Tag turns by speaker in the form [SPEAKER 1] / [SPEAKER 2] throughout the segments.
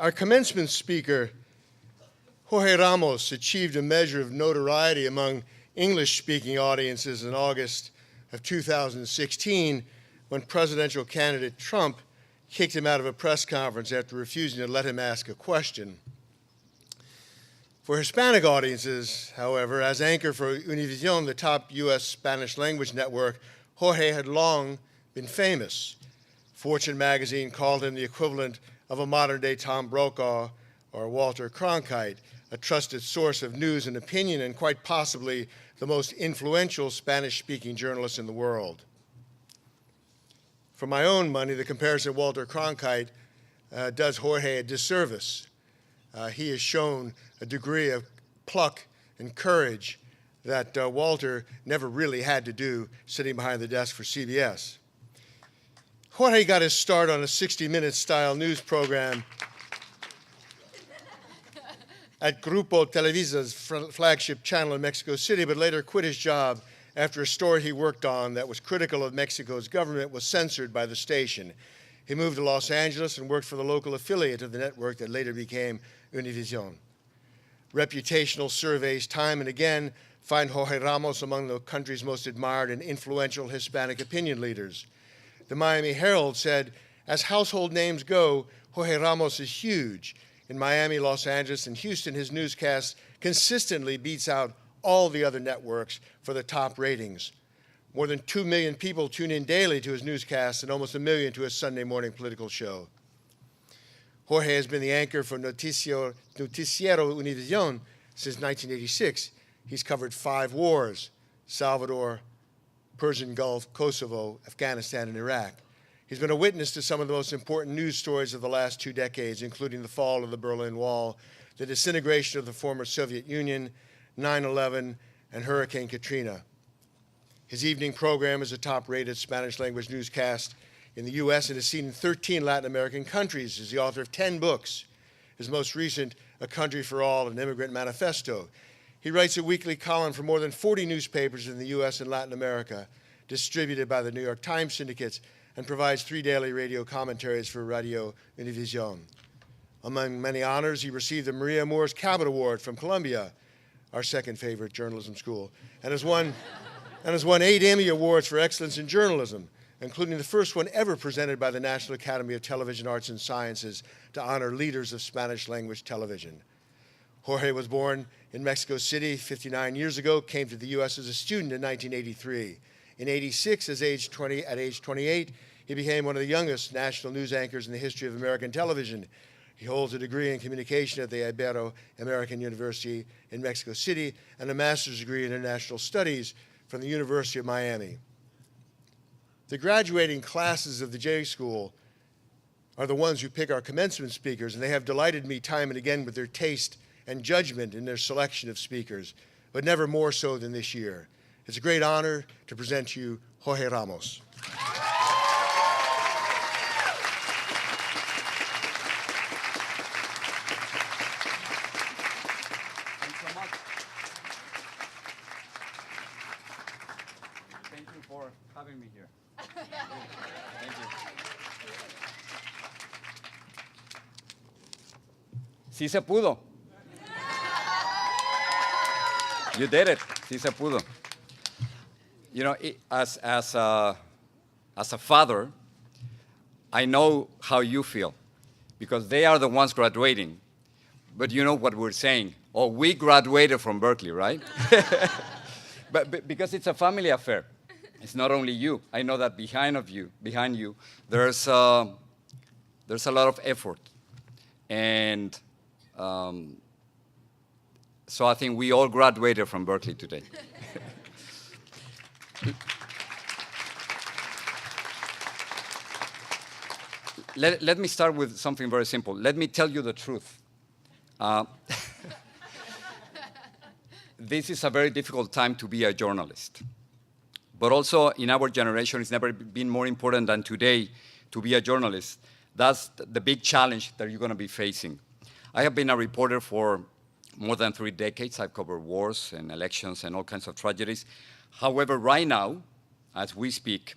[SPEAKER 1] Our commencement speaker, Jorge Ramos, achieved a measure of notoriety among English-speaking audiences in August of 2016 when presidential candidate Trump kicked him out of a press conference after refusing to let him ask a question. For Hispanic audiences, however, as anchor for Univision, the top U.S. Spanish language network, Jorge had long been famous. Fortune magazine called him the equivalent of a modern-day Tom Brokaw or Walter Cronkite, a trusted source of news and opinion, and quite possibly the most influential Spanish-speaking journalist in the world. For my own money, the comparison to Walter Cronkite does Jorge a disservice. He has shown a degree of pluck and courage that Walter never really had to do sitting behind the desk for CBS. Jorge got his start on a 60-minute style news program at Grupo Televisa's flagship channel in Mexico City, but later quit his job after a story he worked on that was critical of Mexico's government was censored by the station. He moved to Los Angeles and worked for the local affiliate of the network that later became Univision. Reputational surveys time and again find Jorge Ramos among the country's most admired and influential Hispanic opinion leaders. The Miami Herald said, as household names go, Jorge Ramos is huge. In Miami, Los Angeles, and Houston, his newscast consistently beats out all the other networks for the top ratings. More than 2 million people tune in daily to his newscasts and almost 1 million to his Sunday morning political show. Jorge has been the anchor for Noticiero Univision since 1986. He's covered 5 wars: Salvador, Persian Gulf, Kosovo, Afghanistan, and Iraq. He's been a witness to some of the most important news stories of the last 2 decades, including the fall of the Berlin Wall, the disintegration of the former Soviet Union, 9/11, and Hurricane Katrina. His evening program is a top-rated Spanish-language newscast in the U.S. and is seen in 13 Latin American countries. He's the author of 10 books, his most recent, A Country for All, an Immigrant Manifesto. He writes a weekly column for more than 40 newspapers in the U.S. and Latin America, distributed by the New York Times syndicates, and provides 3 daily radio commentaries for Radio Univision. Among many honors, he received the Maria Moores Cabot Award from Columbia, our second favorite journalism school, and has won 8 Emmy Awards for excellence in journalism, including the first one ever presented by the National Academy of Television Arts and Sciences to honor leaders of Spanish-language television. Jorge was born in Mexico City 59 years ago, came to the U.S. as a student in 1983. In 86, at age 28, he became one of the youngest national news anchors in the history of American television. He holds a degree in communication at the Ibero-American University in Mexico City and a master's degree in international studies from the University of Miami. The graduating classes of the J School are the ones who pick our commencement speakers, and they have delighted me time and again with their taste and judgment in their selection of speakers, but never more so than this year. It's a great honor to present to you Jorge Ramos.
[SPEAKER 2] Thanks so much. Thank you for having me here. Thank you. Sí se pudo. You did it. Sí se pudo. You know, as a father, I know how you feel, because they are the ones graduating. But you know what we're saying. Oh, we graduated from Berkeley, right? but because it's a family affair. It's not only you. I know that behind you, there's a lot of effort. And so I think we all graduated from Berkeley today. Let me start with something very simple. Let me tell you the truth. This is a very difficult time to be a journalist. But also in our generation, it's never been more important than today to be a journalist. That's the big challenge that you're going to be facing. I have been a reporter for more than 3 decades. I've covered wars and elections and all kinds of tragedies. However, right now, as we speak,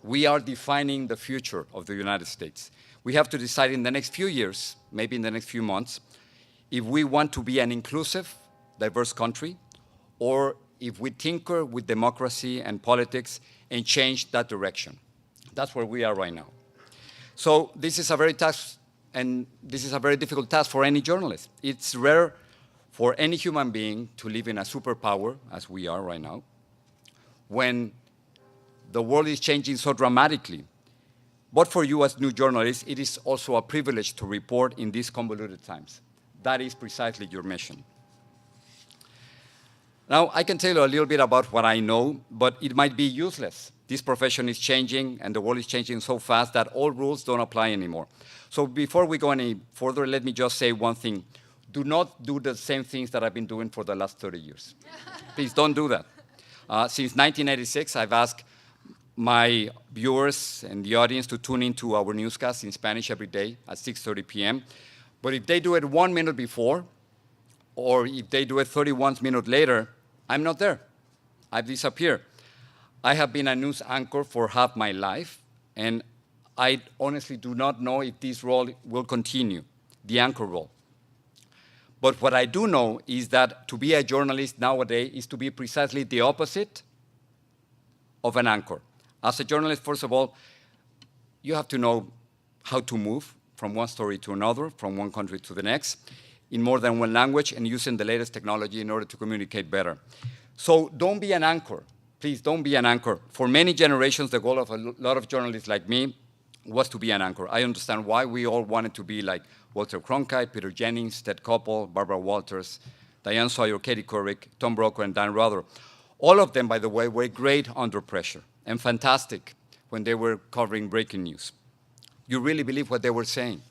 [SPEAKER 2] we are defining the future of the United States. We have to decide in the next few years, maybe in the next few months, if we want to be an inclusive, diverse country, or if we tinker with democracy and politics and change that direction. That's where we are right now. So this is a very difficult task for any journalist. It's rare for any human being to live in a superpower, as we are right now, when the world is changing so dramatically. But for you as new journalists, it is also a privilege to report in these convoluted times. That is precisely your mission. Now, I can tell you a little bit about what I know, but it might be useless. This profession is changing, and the world is changing so fast that all rules don't apply anymore. So before we go any further, let me just say one thing. Do not do the same things that I've been doing for the last 30 years. Please don't do that. Since 1986, I've asked my viewers and the audience to tune into our newscast in Spanish every day at 6:30 p.m. But if they do it 1 minute before, or if they do it 31 minutes later, I'm not there. I've disappeared. I have been a news anchor for half my life, and I honestly do not know if this role will continue, the anchor role. But what I do know is that to be a journalist nowadays is to be precisely the opposite of an anchor. As a journalist, first of all, you have to know how to move from one story to another, from one country to the next, in more than one language, and using the latest technology in order to communicate better. So don't be an anchor. Please don't be an anchor. For many generations, the goal of a lot of journalists like me was to be an anchor. I understand why we all wanted to be like Walter Cronkite, Peter Jennings, Ted Koppel, Barbara Walters, Diane Sawyer, Katie Couric, Tom Brokaw, and Dan Ruther. All of them, by the way, were great under pressure and fantastic when they were covering breaking news. You really believe what they were saying.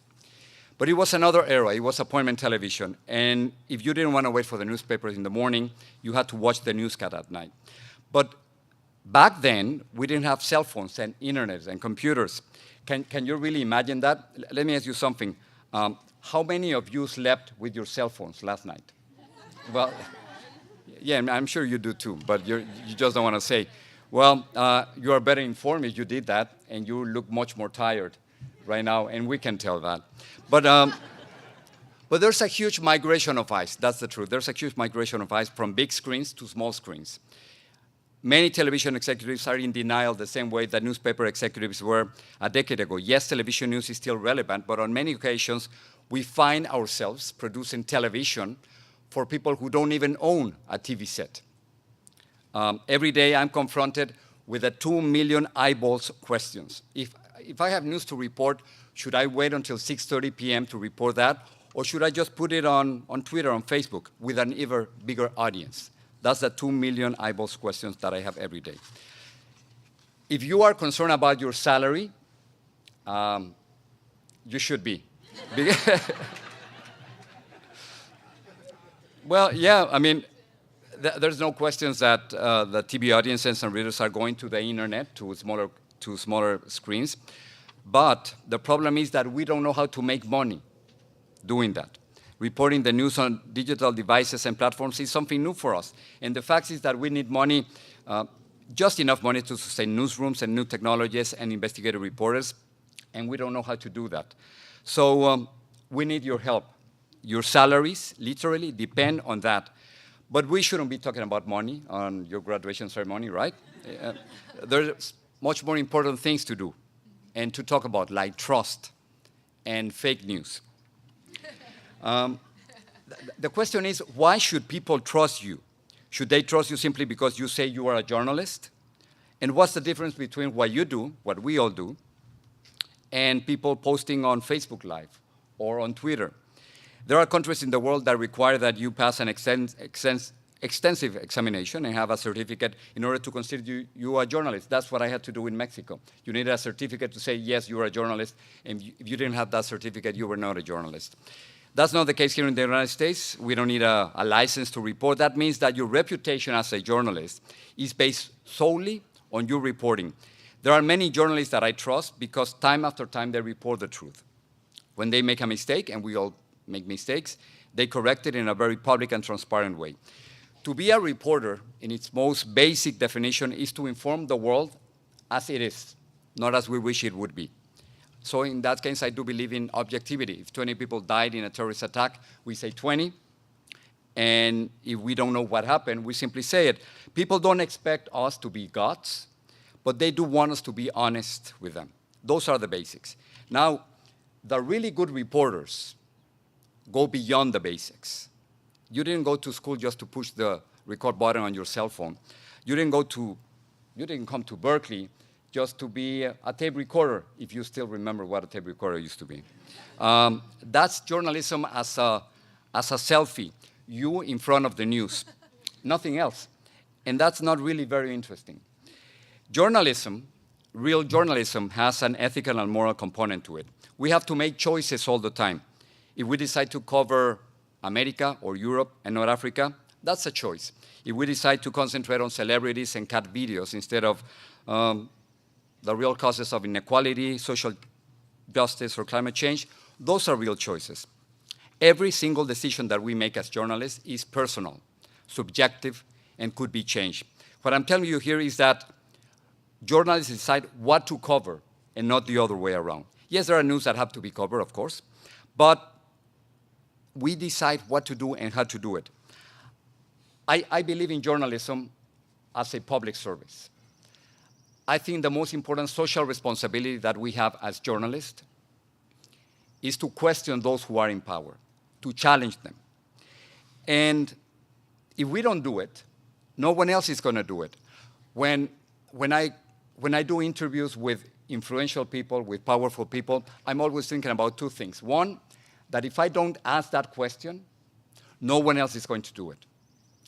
[SPEAKER 2] But it was another era. It was appointment television. And if you didn't want to wait for the newspapers in the morning, you had to watch the newscast at night. But back then, we didn't have cell phones and internet and computers. Can you really imagine that? Let me ask you something. How many of you slept with your cell phones last night? Well, yeah, I'm sure you do too, but you just don't want to say. Well, you are better informed if you did that, and you look much more tired right now, and we can tell that. But there's a huge migration of eyes. That's the truth. There's a huge migration of eyes from big screens to small screens. Many television executives are in denial the same way that newspaper executives were a decade ago. Yes, television news is still relevant, but on many occasions, we find ourselves producing television for people who don't even own a TV set. Every day, I'm confronted with a 2 million eyeballs questions. If I have news to report, should I wait until 6:30 p.m. to report that? Or should I just put it on Twitter, on Facebook, with an even bigger audience? That's the 2 million eyeballs questions that I have every day. If you are concerned about your salary, you should be. Well, yeah, I mean, there's no questions that the TV audiences and readers are going to the internet, to smaller screens. But the problem is that we don't know how to make money doing that. Reporting the news on digital devices and platforms is something new for us. And the fact is that we need money, just enough money to sustain newsrooms and new technologies and investigative reporters, and we don't know how to do that. So we need your help. Your salaries literally depend on that. But we shouldn't be talking about money on your graduation ceremony, right? There's much more important things to do and to talk about, like trust and fake news. The question is, why should people trust you? Should they trust you simply because you say you are a journalist? And what's the difference between what you do, what we all do, and people posting on Facebook Live or on Twitter? There are countries in the world that require that you pass an extensive examination and have a certificate in order to consider you a journalist. That's what I had to do in Mexico. You need a certificate to say, yes, you're a journalist, and if you didn't have that certificate, you were not a journalist. That's not the case here in the United States. We don't need a license to report. That means that your reputation as a journalist is based solely on your reporting. There are many journalists that I trust because time after time they report the truth. When they make a mistake, and we all make mistakes, they correct it in a very public and transparent way. To be a reporter, in its most basic definition, is to inform the world as it is, not as we wish it would be. So in that case, I do believe in objectivity. If 20 people died in a terrorist attack, we say 20. And if we don't know what happened, we simply say it. People don't expect us to be gods, but they do want us to be honest with them. Those are the basics. Now, the really good reporters go beyond the basics. You didn't go to school just to push the record button on your cell phone. You didn't come to Berkeley just to be a tape recorder, if you still remember what a tape recorder used to be. That's journalism as a selfie, you in front of the news, nothing else. And that's not really very interesting. Journalism, real journalism, has an ethical and moral component to it. We have to make choices all the time. If we decide to cover America or Europe and not Africa, that's a choice. If we decide to concentrate on celebrities and cat videos instead of the real causes of inequality, social justice, or climate change, those are real choices. Every single decision that we make as journalists is personal, subjective, and could be changed. What I'm telling you here is that journalists decide what to cover and not the other way around. Yes, there are news that have to be covered, of course, but we decide what to do and how to do it. I believe in journalism as a public service. I think the most important social responsibility that we have as journalists is to question those who are in power, to challenge them. And if we don't do it, no one else is going to do it. When I do interviews with influential people, with powerful people, I'm always thinking about two things. One, that if I don't ask that question, no one else is going to do it.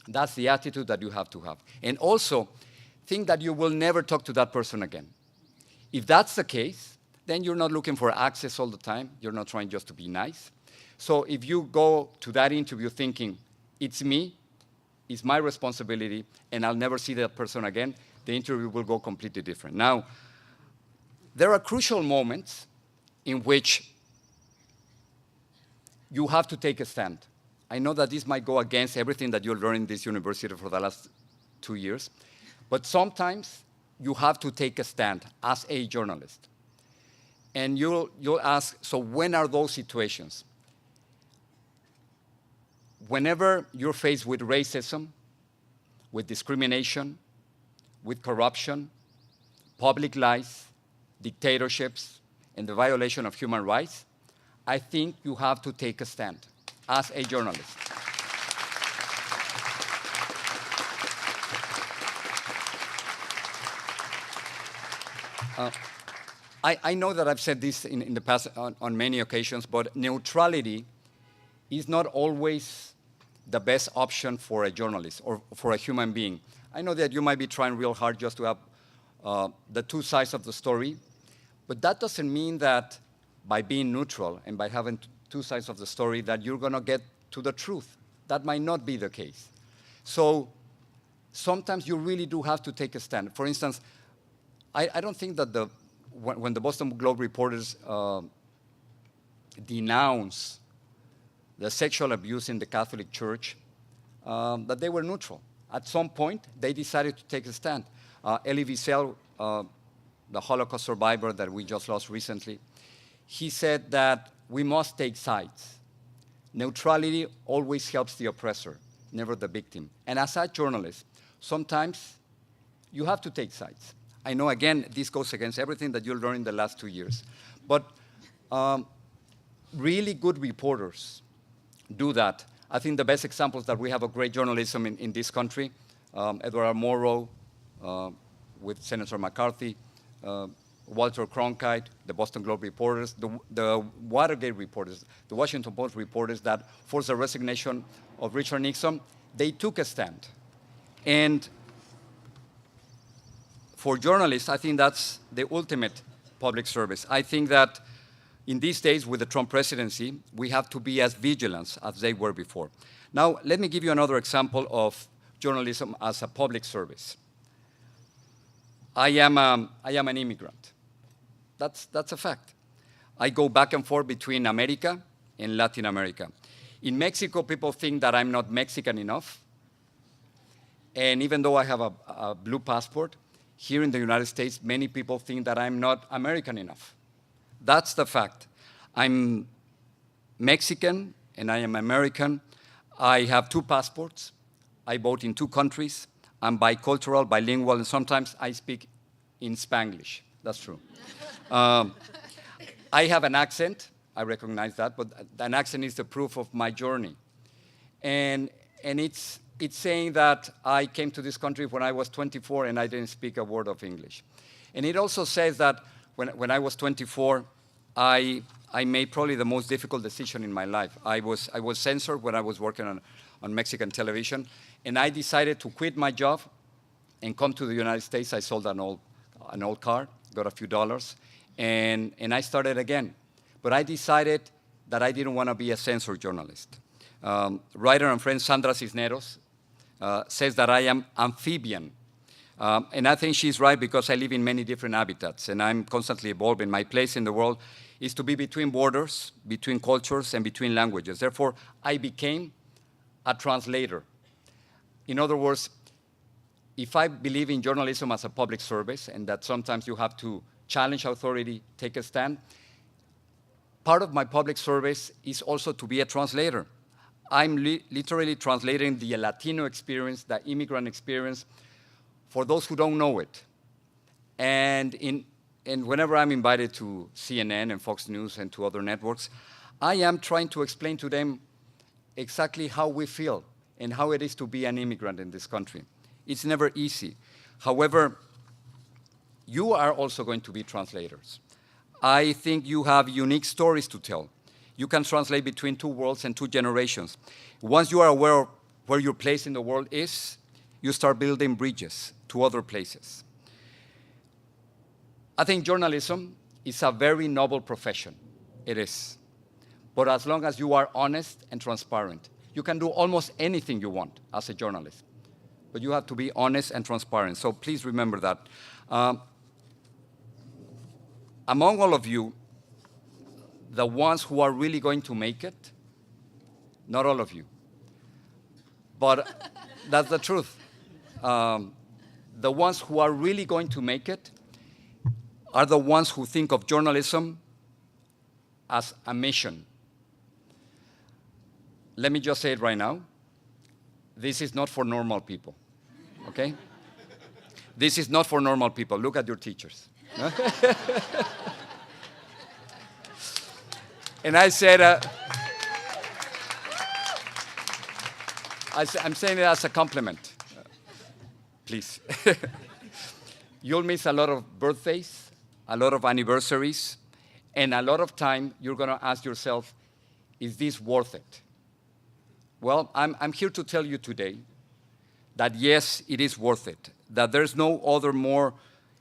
[SPEAKER 2] That's the attitude that you have to have. And also, think that you will never talk to that person again. If that's the case, then you're not looking for access all the time. You're not trying just to be nice. So if you go to that interview thinking, it's me, it's my responsibility, and I'll never see that person again, the interview will go completely different. Now, there are crucial moments in which you have to take a stand. I know that this might go against everything that you learned in this university for the last 2 years, but sometimes you have to take a stand as a journalist. And you'll ask, so when are those situations? Whenever you're faced with racism, with discrimination, with corruption, public lies, dictatorships, and the violation of human rights, I think you have to take a stand as a journalist. I know that I've said this in the past on many occasions, but neutrality is not always the best option for a journalist or for a human being. I know that you might be trying real hard just to have the two sides of the story, but that doesn't mean that by being neutral and by having two sides of the story that you're going to get to the truth. That might not be the case. So sometimes you really do have to take a stand. For instance, I don't think that when the Boston Globe reporters denounce the sexual abuse in the Catholic Church, that they were neutral. At some point, they decided to take a stand. Elie Wiesel, the Holocaust survivor that we just lost recently, he said that we must take sides. Neutrality always helps the oppressor, never the victim. And as a journalist, sometimes you have to take sides. I know, again, this goes against everything that you learned in the last 2 years. But really good reporters do that. I think the best examples that we have of great journalism in this country, Edward R. Murrow with Senator McCarthy, Walter Cronkite, the Boston Globe reporters, the Watergate reporters, the Washington Post reporters that forced the resignation of Richard Nixon, they took a stand. And for journalists, I think that's the ultimate public service. I think that in these days with the Trump presidency, we have to be as vigilant as they were before. Now, let me give you another example of journalism as a public service. I am an immigrant. That's a fact. I go back and forth between America and Latin America. In Mexico, people think that I'm not Mexican enough. And even though I have a blue passport, here in the United States, many people think that I'm not American enough. That's the fact. I'm Mexican and I am American. I have 2 passports. I vote in 2 countries. I'm bicultural, bilingual, and sometimes I speak in Spanglish. That's true. I have an accent. I recognize that, but an accent is the proof of my journey. And it's saying that I came to this country when I was 24 and I didn't speak a word of English. And it also says that when I was 24, I made probably the most difficult decision in my life. I was censored when I was working on Mexican television, and I decided to quit my job and come to the United States. I sold an old car, got a few dollars, and I started again. But I decided that I didn't want to be a censored journalist. Writer and friend Sandra Cisneros says that I am amphibian. And I think she's right because I live in many different habitats and I'm constantly evolving. My place in the world is to be between borders, between cultures, and between languages. Therefore, I became a translator. In other words, if I believe in journalism as a public service and that sometimes you have to challenge authority, take a stand, part of my public service is also to be a translator. I'm literally translating the Latino experience, the immigrant experience, for those who don't know it. And whenever I'm invited to CNN and Fox News and to other networks, I am trying to explain to them exactly how we feel and how it is to be an immigrant in this country. It's never easy. However, you are also going to be translators. I think you have unique stories to tell. You can translate between 2 worlds and 2 generations. Once you are aware of where your place in the world is, you start building bridges to other places. I think journalism is a very noble profession. It is. But as long as you are honest and transparent, you can do almost anything you want as a journalist. But you have to be honest and transparent. So please remember that. Among all of you, the ones who are really going to make it, not all of you, but that's the truth. The ones who are really going to make it are the ones who think of journalism as a mission. Let me just say it right now. This is not for normal people, okay? This is not for normal people. Look at your teachers. And I said, I'm saying it as a compliment. Please. You'll miss a lot of birthdays, a lot of anniversaries, and a lot of time you're going to ask yourself, is this worth it? Well, I'm here to tell you today that yes, it is worth it, that there's no other more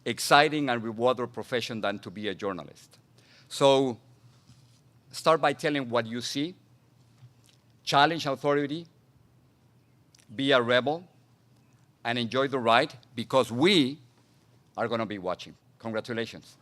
[SPEAKER 2] exciting and rewarding profession than to be a journalist. So start by telling what you see, challenge authority, be a rebel, and enjoy the ride because we are going to be watching. Congratulations.